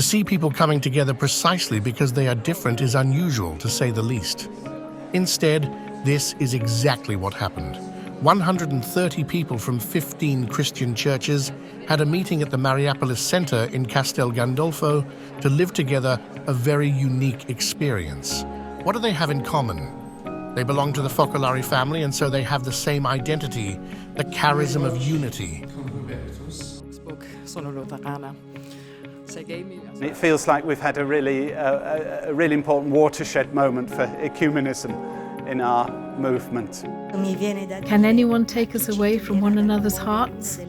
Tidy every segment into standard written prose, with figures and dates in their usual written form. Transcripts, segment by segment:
To see people coming together precisely because they are different is unusual, to say the least. Instead, this is exactly what happened. 130 people from 15 Christian churches had a meeting at the Mariapolis Center in Castel Gandolfo to live together a very unique experience. What do they have in common? They belong to the Focolari family, and so they have the same identity, the charism of unity. It feels like we've had a really important watershed moment for ecumenism in our movement. Can anyone take us away from one another's hearts?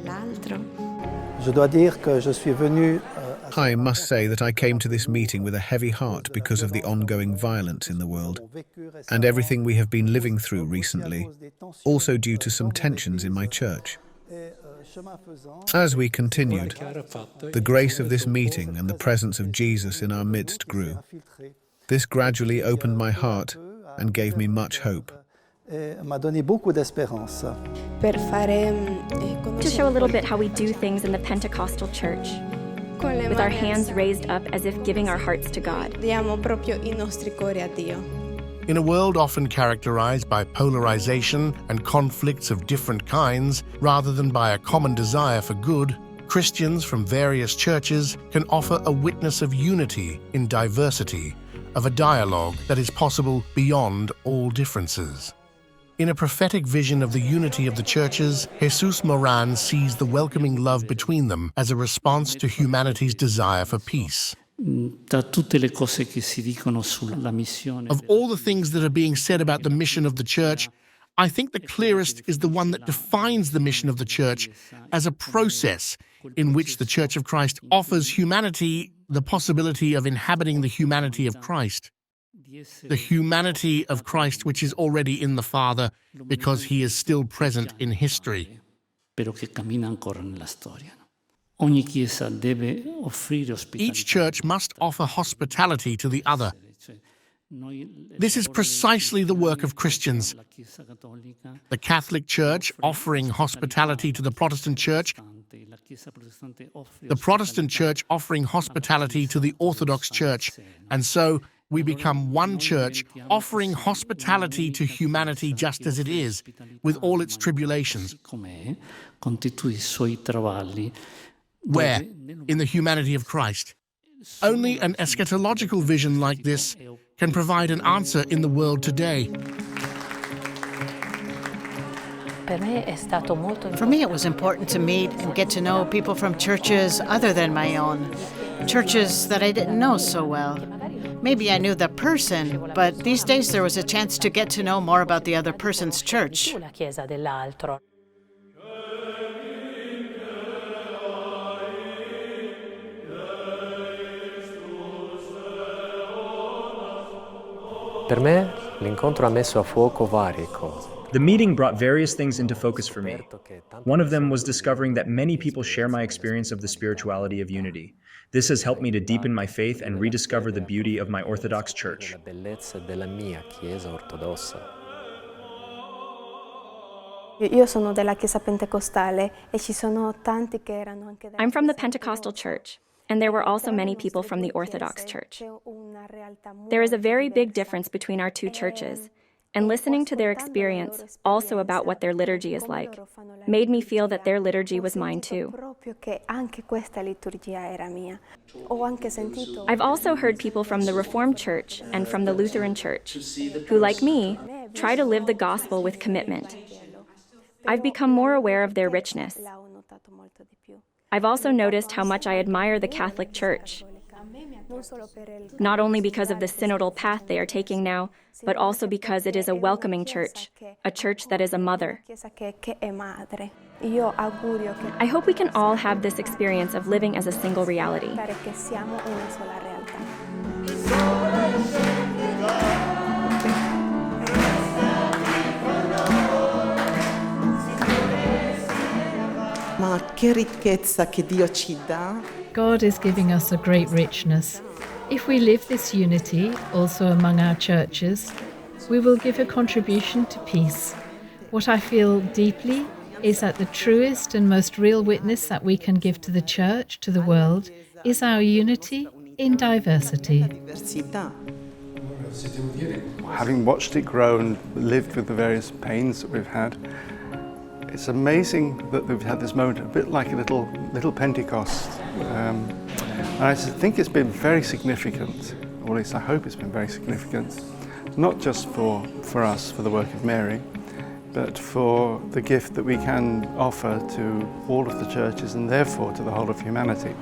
I must say that I came to this meeting with a heavy heart because of the ongoing violence in the world and everything we have been living through recently, also due to some tensions in my church. As we continued, the grace of this meeting and the presence of Jesus in our midst grew. This gradually opened my heart and gave me much hope. To show a little bit how we do things in the Pentecostal church, with our hands raised up as if giving our hearts to God. In a world often characterized by polarization and conflicts of different kinds, rather than by a common desire for good, Christians from various churches can offer a witness of unity in diversity, of a dialogue that is possible beyond all differences. In a prophetic vision of the unity of the churches, Jesus Moran sees the welcoming love between them as a response to humanity's desire for peace. Of all the things that are being said about the mission of the church, I think the clearest is the one that defines the mission of the church as a process in which the Church of Christ offers humanity the possibility of inhabiting the humanity of Christ. The humanity of Christ which is already in the Father because he is still present in history. Each church must offer hospitality to the other. This is precisely the work of Christians. The Catholic Church offering hospitality to the Protestant Church, the Protestant Church offering hospitality to the Orthodox Church, and so we become one church offering hospitality to humanity just as it is, with all its tribulations. Where? In the humanity of Christ. Only an eschatological vision like this can provide an answer in the world today. For me, it was important to meet and get to know people from churches other than my own, churches that I didn't know so well. Maybe I knew the person, but these days there was a chance to get to know more about the other person's church. Per me, l'incontro ha messo a fuoco varie cose. The meeting brought various things into focus for me. One of them was discovering that many people share my experience of the spirituality of unity. This has helped me to deepen my faith and rediscover the beauty of my Orthodox Church. Io sono della Chiesa Pentecostale e ci sono tanti che erano anche della I'm from the Pentecostal Church, and there were also many people from the Orthodox Church. There is a very big difference between our two churches, and listening to their experience, also about what their liturgy is like, made me feel that their liturgy was mine too. I've also heard people from the Reformed Church and from the Lutheran Church, who, like me, try to live the gospel with commitment. I've become more aware of their richness. I've also noticed how much I admire the Catholic Church, not only because of the synodal path they are taking now, but also because it is a welcoming church, a church that is a mother. I hope we can all have this experience of living as a single reality. Ma che ricchezza che Dio ci dà. God is giving us a great richness. If we live this unity also among our churches, we will give a contribution to peace. What I feel deeply is that the truest and most real witness that we can give to the church, to the world, is our unity in diversity. Having watched it grow and lived with the various pains that we've had, it's amazing that we've had this moment, a bit like a little Pentecost. And I think it's been very significant, or at least I hope it's been very significant, not just for us, for the work of Mary, but for the gift that we can offer to all of the churches and therefore to the whole of humanity.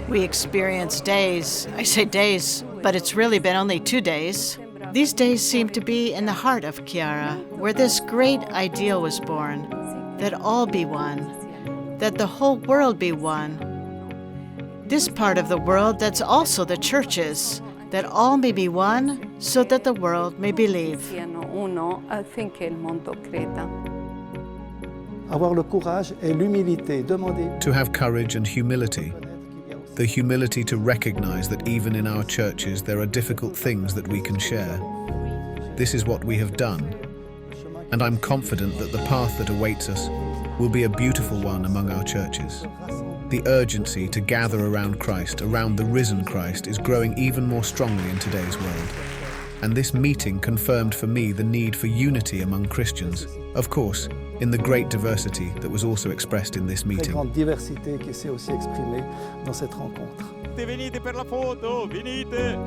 We experienced days, I say days, but it's really been only 2 days. These days seem to be in the heart of Chiara, where this great ideal was born, that all be one, that the whole world be one. This part of the world that's also the churches, that all may be one, so that the world may believe. To have courage and humility. The humility to recognize that even in our churches there are difficult things that we can share. This is what we have done. And I'm confident that the path that awaits us will be a beautiful one among our churches. The urgency to gather around Christ, around the risen Christ, is growing even more strongly in today's world. And this meeting confirmed for me the need for unity among Christians, of course, in the great diversity that was also expressed in this meeting. Venite per la foto, venite!